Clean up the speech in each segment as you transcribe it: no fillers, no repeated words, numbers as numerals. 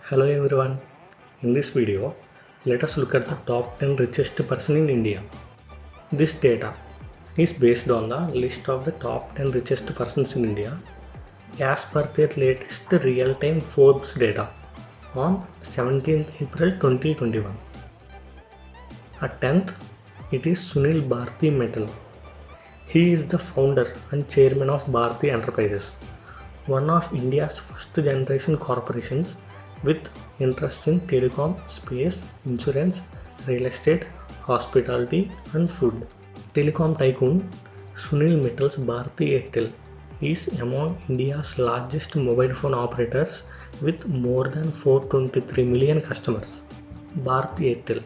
Hello everyone. In this video, let us look at the top 10 richest person in India. This data is based on the list of the top 10 richest persons in India as per their latest real-time Forbes data on 17th April 2021. At 10th, it is Sunil Bharti Mittal. He is the founder and chairman of Bharti Enterprises, one of India's first generation corporations with interests in telecom, space, insurance, real estate, hospitality, and food. Telecom tycoon Sunil Mittal's Bharti Airtel is among India's largest mobile phone operators with more than 423 million customers. Bharti Airtel,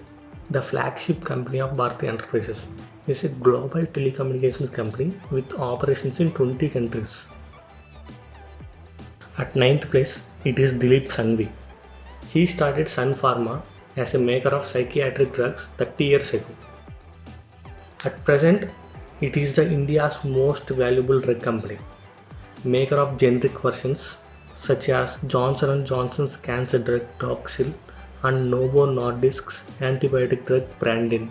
the flagship company of Bharti Enterprises, is a global telecommunications company with operations in 20 countries. At ninth place, it is Dilip Sanghvi. He started Sun Pharma as a maker of psychiatric drugs 30 years ago. At present, it is the India's most valuable drug company, maker of generic versions such as Johnson & Johnson's cancer drug Doxil and Novo Nordisk's antibiotic drug Brandin.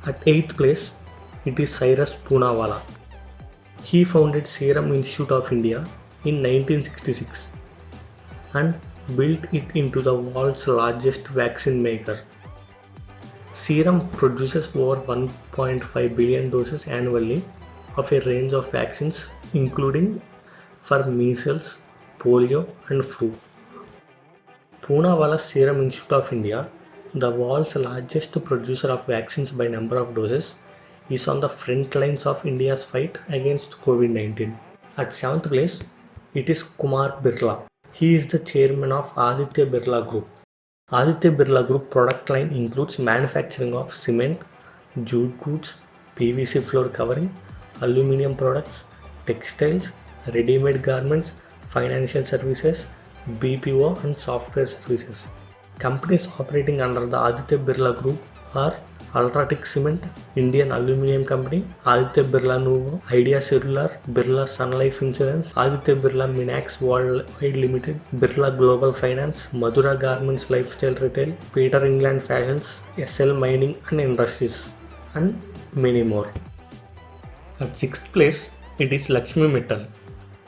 At 8th place, it is Cyrus Poonawalla. He founded Serum Institute of India in 1966 and built it into the world's largest vaccine maker. Serum produces over 1.5 billion doses annually of a range of vaccines including for measles, polio and flu. Poonawalla Serum Institute of India, the world's largest producer of vaccines by number of doses, is on the front lines of India's fight against COVID-19. At 7th place, it is Kumar Birla. He is the chairman of Aditya Birla Group. Aditya Birla Group product line includes manufacturing of cement, jute goods, PVC floor covering, aluminium products, textiles, ready-made garments, financial services, BPO and software services. Companies operating under the Aditya Birla Group are Ultratech Cement, Indian Aluminium Company, Aditya Birla Nuvo, Idea Cellular, Birla Sun Life Insurance, Aditya Birla Minax Worldwide Limited, Birla Global Finance, Madura Garments Lifestyle Retail, Peter England Fashions, SL Mining and Industries, and many more. At 6th place, it is Lakshmi Mittal.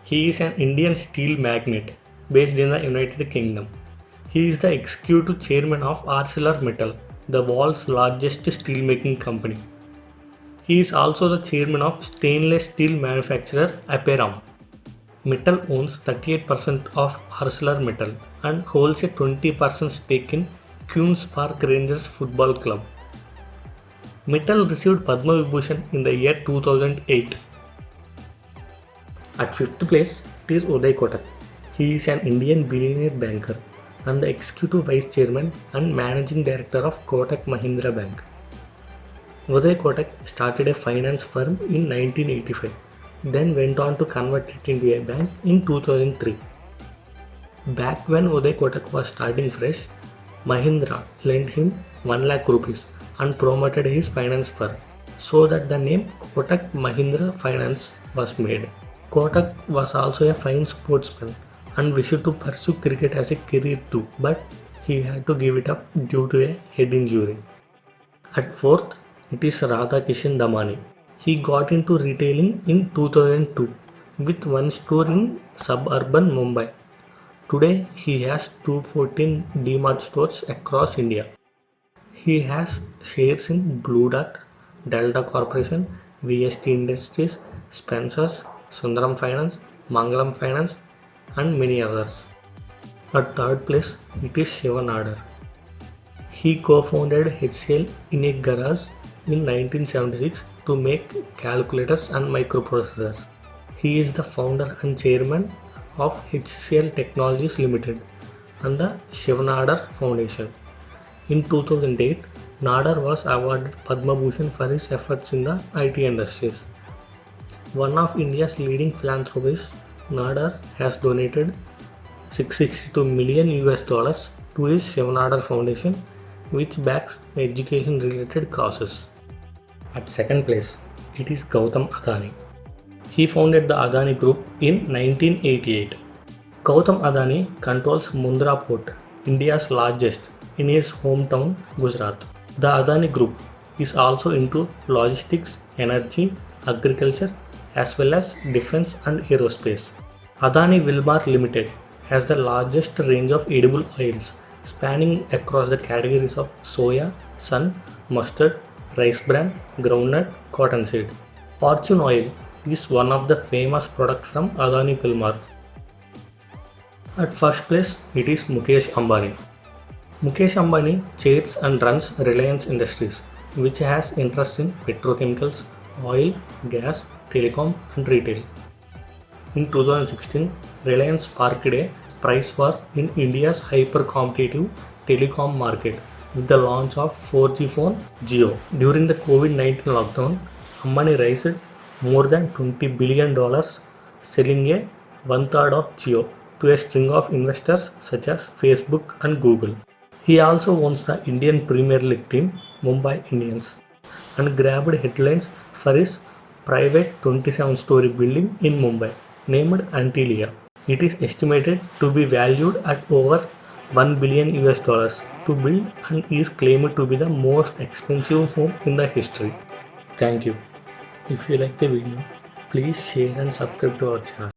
He is an Indian steel magnate based in the United Kingdom. He is the executive chairman of ArcelorMittal, the world's largest steelmaking company. He is also the chairman of stainless steel manufacturer Aperam. Mittal owns 38% of ArcelorMittal and holds a 20% stake in Queen's Park Rangers Football Club. Mittal received Padma Vibhushan in the year 2008. At 5th place, it is Uday Kotak. He is an Indian billionaire banker and the executive vice chairman and managing director of Kotak Mahindra Bank. Uday Kotak started a finance firm in 1985, then went on to convert it into a bank in 2003. Back when Uday Kotak was starting fresh, Mahindra lent him 1 lakh rupees and promoted his finance firm so that the name Kotak Mahindra Finance was made. Kotak was also a fine sportsman and wished to pursue cricket as a career too, but he had to give it up due to a head injury. At 4th, it is Radhakishan Damani. He got into retailing in 2002 with one store in suburban Mumbai. Today, he has 214 DMart stores across India. He has shares in Blue Dart, Delta Corporation, VST Industries, Spencer's, Sundaram Finance, Mangalam Finance, and many others. At 3rd place, it is Shiva Nadar. He co-founded HCL in a garage in 1976 to make calculators and microprocessors. He is the founder and chairman of HCL Technologies Limited and the Shiva Nadar Foundation. In 2008, Nadar was awarded Padma Bhushan for his efforts in the IT industries. One of India's leading philanthropists, Nadar has donated $662 million to his Shiva Nadar Foundation, which backs education-related causes. At 2nd place, it is Gautam Adani. He founded the Adani Group in 1988. Gautam Adani controls Mundra Port, India's largest, in his hometown Gujarat. The Adani Group is also into logistics, energy, agriculture, as well as defense and aerospace. Adani Wilmar Limited has the largest range of edible oils, spanning across the categories of soya, sun, mustard, rice bran, groundnut, cottonseed. Fortune Oil is one of the famous products from Adani Wilmar. At first place, it is Mukesh Ambani. Mukesh Ambani chairs and runs Reliance Industries, which has interest in petrochemicals, oil, gas, telecom, and retail. In 2016, Reliance sparked a price war in India's hyper-competitive telecom market with the launch of 4G phone Jio. During the COVID-19 lockdown, Ambani raised more than $20 billion, selling a one-third of Jio to a string of investors such as Facebook and Google. He also owns the Indian Premier League team Mumbai Indians and grabbed headlines for his private 27-story building in Mumbai named Antilia. It is estimated to be valued at over 1 billion US dollars to build and is claimed to be the most expensive home in the history. Thank you. If you like the video, please share and subscribe to our channel.